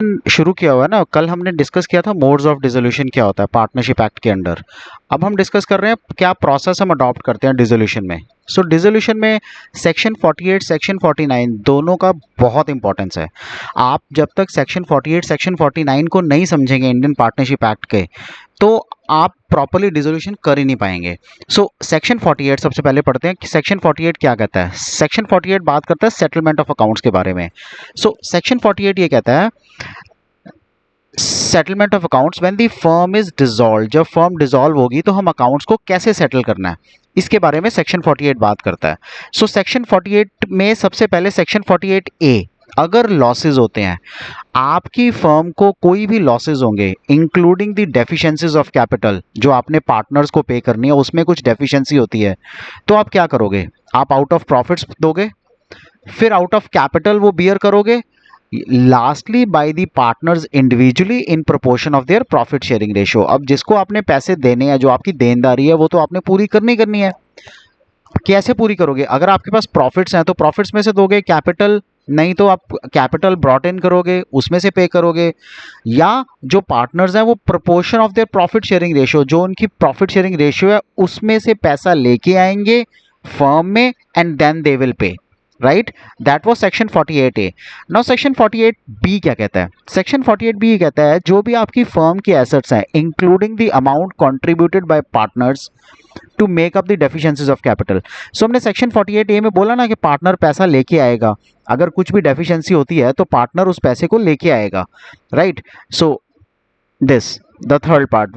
शुरू किया हुआ है ना, कल हमने डिस्कस किया था मोड्स ऑफ डिसोल्यूशन क्या होता है पार्टनरशिप एक्ट के अंडर। अब हम डिस्कस कर रहे हैं क्या प्रोसेस हम अडॉप्ट करते हैं डिसोल्यूशन में। सो डिसोल्यूशन में सेक्शन 48 सेक्शन 49 दोनों का बहुत इंपॉर्टेंस है। आप जब तक सेक्शन 48 सेक्शन 49 को नहीं समझेंगे इंडियन पार्टनरशिप एक्ट के, तो आप प्रॉपर्ली डिसोल्यूशन कर ही नहीं पाएंगे। सो सेक्शन 48 सबसे पहले पढ़ते हैं कि सेक्शन 48 क्या कहता है। सेक्शन 48 बात करता है सेटलमेंट ऑफ अकाउंट्स के बारे में। सो सेक्शन 48 ये कहता है settlement of accounts when the firm is dissolve, जब फर्म डिसॉल्व होगी तो हम अकाउंट्स को कैसे सेटल करना है, इसके बारे में सेक्शन 48 बात करता है। सो सेक्शन 48 में सबसे पहले सेक्शन 48 ए, अगर लॉसेज होते हैं, आपकी फर्म को कोई भी लॉसेज होंगे including the deficiencies of capital, जो आपने पार्टनर्स को पे करनी है उसमें कुछ डेफिशिएंसी होती है, तो आप क्या करोगे, आप आउट ऑफ प्रॉफिट्स दोगे, फिर आउट ऑफ कैपिटल वो बियर करोगे, lastly by the partners individually in proportion of their profit sharing ratio. अब जिसको आपने पैसे देने हैं, जो आपकी देनदारी है, वो तो आपने पूरी करनी है। कैसे पूरी करोगे, अगर आपके पास प्रॉफिट्स हैं तो प्रॉफिट्स में से दोगे, कैपिटल नहीं तो आप कैपिटल ब्रॉट इन करोगे उसमें से पे करोगे, या जो पार्टनर्स हैं वो proportion of their profit sharing ratio, जो उनकी प्रॉफिट शेयरिंग रेशियो है उसमें से पैसा लेके आएंगे फर्म में and then they will pay, right. That was section 48A। Now section 48B क्या कहता है। सेक्शन 48B कहता है जो भी आपकी फर्म की एसेट्स हैं including the amount contributed by partners to make up the deficiencies of capital. So हमने सेक्शन 48A में बोला ना कि पार्टनर पैसा लेके आएगा, अगर कुछ भी डेफिशिएंसी होती है तो पार्टनर उस पैसे को लेके आएगा, right. So this the third part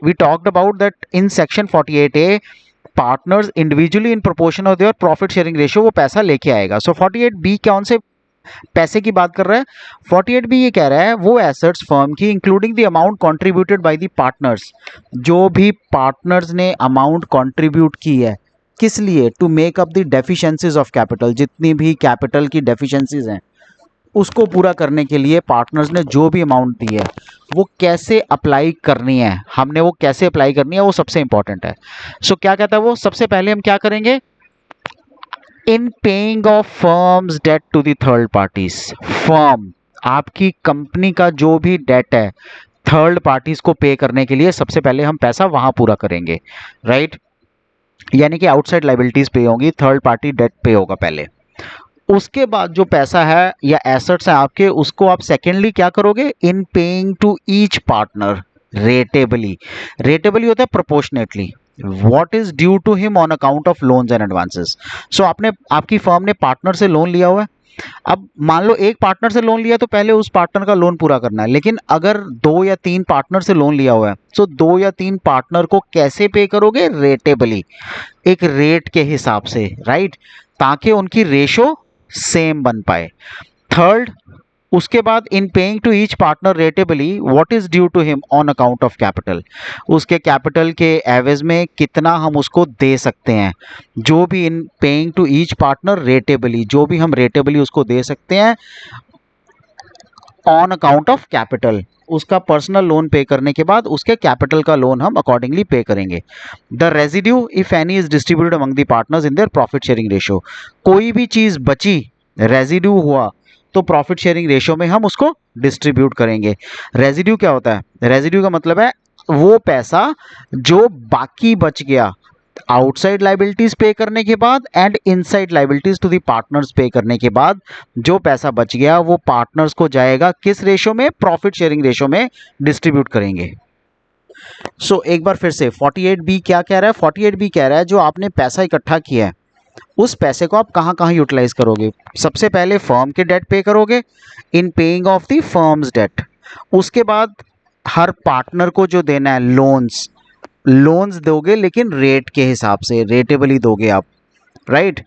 we talked about that in section 48A partners individually in proportion of their profit sharing ratio वो पैसा लेके आएगा। सो 48B कौन से पैसे की बात कर रहा है, 48B ये कह रहा है वो एसेट्स फर्म की including the amount contributed by the partners, जो भी पार्टनर्स ने अमाउंट कंट्रीब्यूट की है किस लिए, to make up the deficiencies of capital, जितनी भी कैपिटल की डेफिशिएंसीज हैं उसको पूरा करने के लिए पार्टनर्स ने जो भी अमाउंट दी है वो कैसे अप्लाई करनी है, हमने वो कैसे अप्लाई करनी है वो सबसे इंपॉर्टेंट है। सो क्या कहता है वो, सबसे पहले हम क्या करेंगे, in paying off firm's debt to the third parties, firm आपकी कंपनी का जो भी डेट है थर्ड पार्टीज को पे करने के लिए सबसे पहले हम पैसा वहां पूरा करेंगे, राइट। यानी कि आउटसाइड लाइबिलिटीज पे होंगी, थर्ड पार्टी डेट पे होगा पहले, उसके बाद जो पैसा है या एसेट्स हैं आपके उसको आप सेकेंडली क्या करोगे, in paying to each partner rateably, rateably होता है proportionately, what is due to him on account of loans and advances. So आपने आपकी फर्म ने पार्टनर से लोन लिया हुआ है, अब मान लो एक पार्टनर से लोन लिया तो पहले उस पार्टनर का लोन पूरा करना है, लेकिन अगर 2 या 3 पार्टनर से लोन लिया हुआ है तो 2 या 3 पार्टनर को कैसे पे करोगे, रेटेबली, एक रेट के हिसाब से, राइट, ताकि उनकी रेशो सेम बन पाए। थर्ड, उसके बाद in paying to each partner rateably what is due to him on account of capital, उसके कैपिटल के एवज में कितना हम उसको दे सकते हैं, जो भी in paying to each partner rateably, जो भी हम रेटेबली उसको दे सकते हैं ऑन अकाउंट ऑफ कैपिटल, उसका पर्सनल लोन पे करने के बाद उसके कैपिटल का लोन हम अकॉर्डिंगली पे करेंगे। The residue if any is distributed among the partners in their profit sharing ratio, कोई भी चीज बची, रेजिड्यू हुआ तो प्रॉफिट शेयरिंग रेशियो में हम उसको डिस्ट्रीब्यूट करेंगे। रेजिड्यू क्या होता है, रेजिड्यू का मतलब है वो पैसा जो बाकी बच गया आउटसाइड लाइबिलिटीज पे करने के बाद and inside liabilities to the partners pay करने के बाद जो पैसा बच गया वो पार्टनर्स को जाएगा किस रेशियो में, प्रॉफिट शेयरिंग रेशियो में डिस्ट्रीब्यूट करेंगे। सो एक बार फिर से 48B क्या कह रहा है, 48B कह रहा है जो आपने पैसा इकट्ठा किया है उस पैसे को आप कहाँ कहाँ यूटिलाइज करोगे, सबसे पहले फर्म के डेट पे करोगे in paying off the firm's debt, उसके बाद हर पार्टनर को जो देना है लोन्स दोगे लेकिन रेट के हिसाब से, रेटेबली दोगे आप, राइट।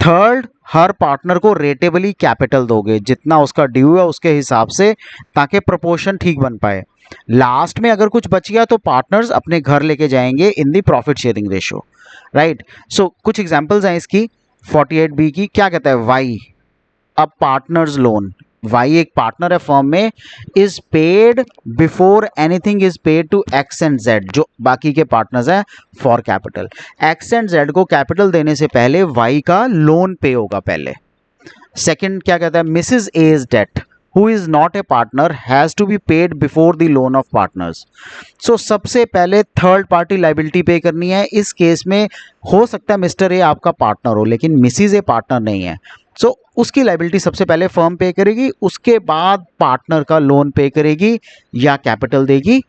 थर्ड, हर पार्टनर को रेटेबली कैपिटल दोगे, जितना उसका ड्यू है उसके हिसाब से, ताकि प्रोपोर्शन ठीक बन पाए। लास्ट में अगर कुछ बच गया तो पार्टनर्स अपने घर लेके जाएंगे in the profit sharing ratio, right. So कुछ एग्जांपल्स हैं इसकी 48B की। क्या कहता है, Y a partner's loan, Y एक पार्टनर है फर्म में, is paid before anything is paid to X and Z, जो बाकी के पार्टनर्स हैं for capital, X and Z को कैपिटल देने से पहले वाई का लोन पे होगा पहले। सेकंड क्या कहता है, Mrs A is debt, who is not a partner has to be paid before the loan of partners. So सबसे पहले थर्ड पार्टी लाइबिलिटी पे करनी है. इस केस में हो सकता है मिस्टर ए आपका पार्टनर हो लेकिन मिसिज ए पार्टनर नहीं है. सो उसकी लाइबिलिटी सबसे पहले फर्म पे करेगी, उसके बाद पार्टनर का लोन पे करेगी या कैपिटल देगी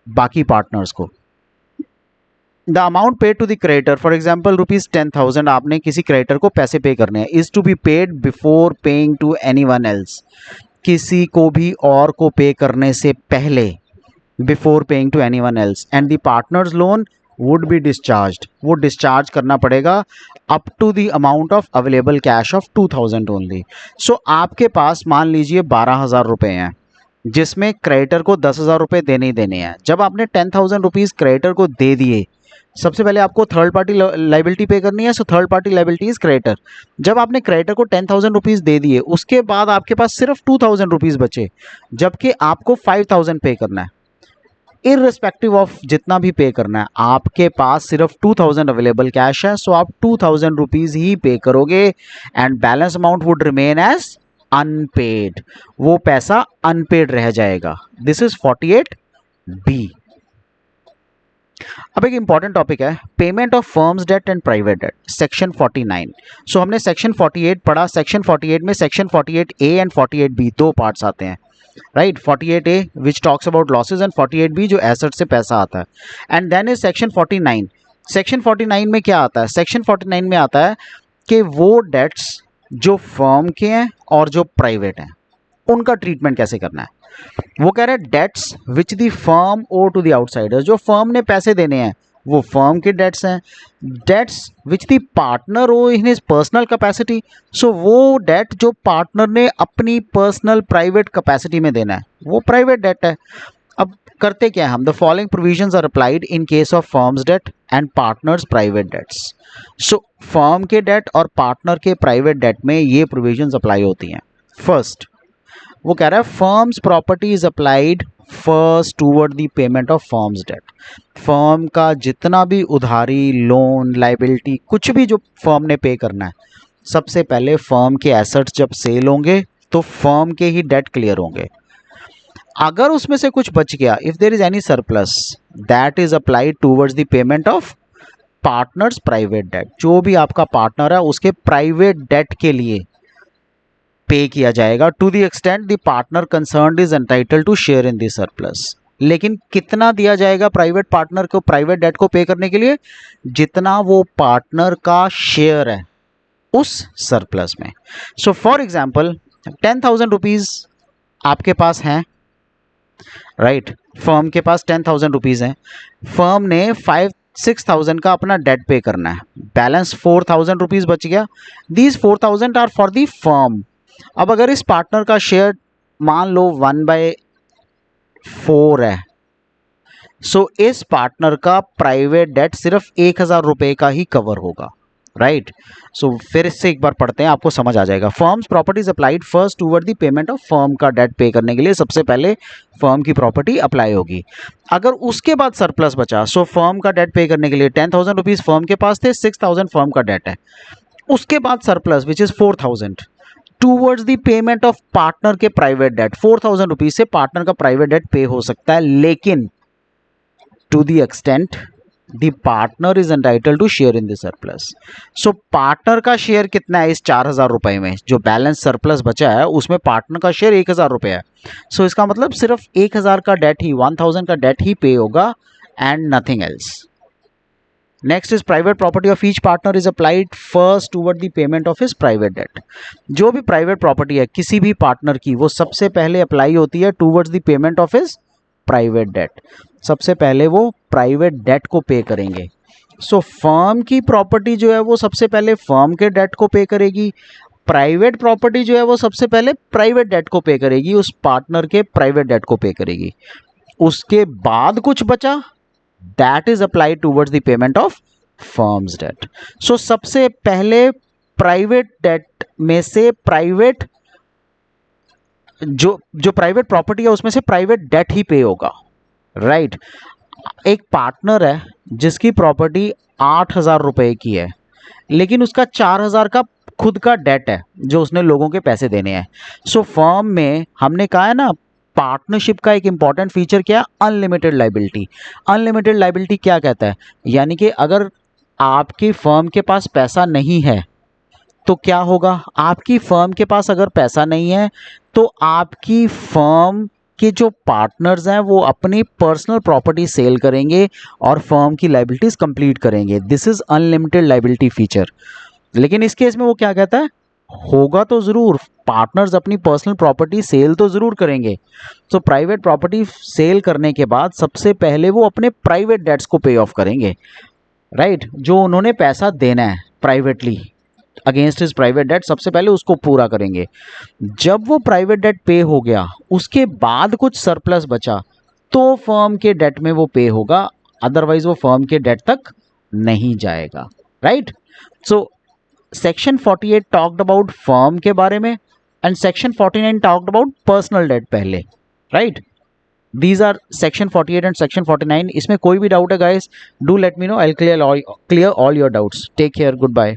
बाकी पार्टनर्स को. The amount paid to the creditor, for example ₹10,000 आपने किसी क्रेडिटर को पैसे पे करने हैं, is to be paid before paying to anyone else. किसी को भी और को पे करने से पहले, before paying to anyone else. And the partners loan would be discharged, वो डिस्चार्ज करना पड़ेगा up to the amount of available cash of 2,000 only. So आपके पास मान लीजिए 12,000 रुपये हैं जिसमें क्रेडिटर को 10,000 रुपये देने ही देने हैं. जब आपने 10,000 रुपीज़ क्रेडिटर को दे दिए, सबसे पहले आपको थर्ड पार्टी लाइबिलिटी पे करनी है. So third party liability is creditor. जब आपने क्रेडिटर को 10,000 रुपीज़ दे दिए, उसके बाद आपके पास सिर्फ 2,000 रुपीज़ बचे, जबकि आपको 5,000 पे करना है. इररिस्पेक्टिव ऑफ जितना भी पे करना है, आपके पास सिर्फ 2,000 अवेलेबल कैश है. सो आप 2,000 रुपीज़ ही पे करोगे and balance amount would remain as unpaid. वो पैसा अनपेड रह जाएगा. This is 48B. अब एक इंपॉर्टेंट टॉपिक है payment of firm's debt and private debt, section 49. So हमने सेक्शन 48 पढ़ा. सेक्शन 48 में सेक्शन 48A एंड 48B दो पार्ट्स आते हैं, right. 48A which talks about losses and 48B जो एसेट से पैसा आता है. And then is section 49. Section 49 में क्या आता है? सेक्शन 49 में आता है कि वो डेट्स जो फर्म के हैं और जो प्राइवेट हैं उनका ट्रीटमेंट कैसे करना है. वो कह रहे हैं debts which the firm owe to the outsiders, जो फर्म ने पैसे देने हैं वो फर्म के डेट्स हैं. Debts which the partner owe in his personal capacity, so वो डेट जो पार्टनर ने अपनी पर्सनल प्राइवेट कैपेसिटी में देना है वो प्राइवेट डेट है. अब करते क्या है हम? The following provisions are applied in case of firm's debt and partner's private debts. So firm के डेट और पार्टनर के प्राइवेट डेट में ये प्रोविजंस अप्लाई होती हैं. फर्स्ट वो कह रहा है firm's property is applied first toward the payment of firm's debt. Firm का जितना भी उधारी, लोन, लाइबिलिटी, कुछ भी जो फर्म ने पे करना है, सबसे पहले फर्म के एसेट्स जब सेल होंगे तो फर्म के ही डेट क्लियर होंगे. अगर उसमें से कुछ बच गया, if there is any surplus, that is applied towards the payment of partner's private debt. जो भी आपका पार्टनर है उसके प्राइवेट डेट के लिए पे किया जाएगा to the extent the partner concerned is entitled to share in the surplus. लेकिन कितना दिया जाएगा प्राइवेट पार्टनर को प्राइवेट डेट को पे करने के लिए? जितना वो पार्टनर का शेयर है उस सरप्लस में. सो फॉर एग्जाम्पल 10,000 रुपीज़ आपके पास हैं, राइट. फर्म के पास 10,000 रुपीज़ हैं. फर्म ने 6,000 का अपना डेट पे करना है. बैलेंस 4,000 रुपीज़ बच गया. These 4,000 are for the firm. अब अगर इस पार्टनर का शेयर मान लो 1/4 है, सो इस पार्टनर का प्राइवेट डेट सिर्फ 1,000 रुपये का ही कवर होगा, राइट. सो फिर इससे एक बार पढ़ते हैं, आपको समझ आ जाएगा. Firms properties applied first toward the payment of firm का डेट पे करने के लिए सबसे पहले फर्म की प्रॉपर्टी अप्लाई होगी. अगर उसके बाद सरप्लस बचा, सो फर्म का डेट पे करने के लिए 10,000 रुपीज़ फर्म के पास थे, 6,000 फर्म का डेट है. उसके बाद surplus which is 4,000 towards the payment of partner के प्राइवेट डेट. 4,000 रुपीज़ से पार्टनर का प्राइवेट डेट पे हो सकता है, लेकिन to the extent the partner is entitled to share in the surplus. So partner का शेयर कितना है इस 4,000 रुपये में? जो बैलेंस सरप्लस बचा है उसमें पार्टनर का शेयर 1,000 रुपये है. सो इसका मतलब सिर्फ 1,000 का डेट ही, 1,000 का डेट ही पे होगा and nothing else. Next is private property of each partner is applied first toward the payment of his private debt. जो भी प्राइवेट प्रॉपर्टी है किसी भी पार्टनर की, वो सबसे पहले अप्लाई होती है towards the payment of his private debt. सबसे पहले वो प्राइवेट डेट को पे करेंगे. सो फर्म की प्रॉपर्टी जो है वो सबसे पहले फर्म के डेट को पे करेगी. प्राइवेट प्रॉपर्टी जो है वो सबसे पहले प्राइवेट डेट को पे करेगी, उस पार्टनर के प्राइवेट डेट को पे करेगी. उसके बाद कुछ बचा, that is applied towards the payment of firm's debt. So सबसे पहले प्राइवेट डेट में से प्राइवेट जो प्राइवेट प्रॉपर्टी है उसमें से प्राइवेट डेट ही पे होगा, राइट. एक पार्टनर है जिसकी प्रॉपर्टी 8,000 रुपए की है, लेकिन उसका 4,000 का खुद का डेट है जो उसने लोगों के पैसे देने हैं। सो फर्म में हमने कहा है ना, पार्टनरशिप का एक इंपॉर्टेंट फीचर क्या है, अनलिमिटेड लाइबिलिटी। अनलिमिटेड लाइबिलिटी क्या कहता है, यानी कि अगर आपकी फर्म के पास पैसा नहीं है तो क्या होगा, आपकी फर्म के पास अगर पैसा नहीं है तो आपकी फर्म के जो पार्टनर्स हैं वो अपनी पर्सनल प्रॉपर्टी सेल करेंगे और फर्म की लाइबिलिटीज कंप्लीट करेंगे। This is unlimited liability feature. लेकिन इस केस में वो क्या कहता है, होगा तो जरूर, पार्टनर्स अपनी पर्सनल प्रॉपर्टी सेल तो जरूर करेंगे। तो प्राइवेट प्रॉपर्टी सेल करने के बाद सबसे पहले वो अपने प्राइवेट डेट्स को पे ऑफ करेंगे, राइट, जो उन्होंने पैसा देना है privately against his private debt, सबसे पहले उसको पूरा करेंगे। जब वो प्राइवेट डेट पे हो गया उसके बाद कुछ सरप्लस बचा तो फर्म के डेट में वो पे होगा, अदरवाइज वो फर्म के डेट तक नहीं जाएगा, right. So section 48 talked about firm के बारे में and section 49 talked about personal debt पहले, right. These are section 48 and section 49। इसमें कोई भी डाउट है guys, do let me know, I will clear all your doubts. Take care, good bye.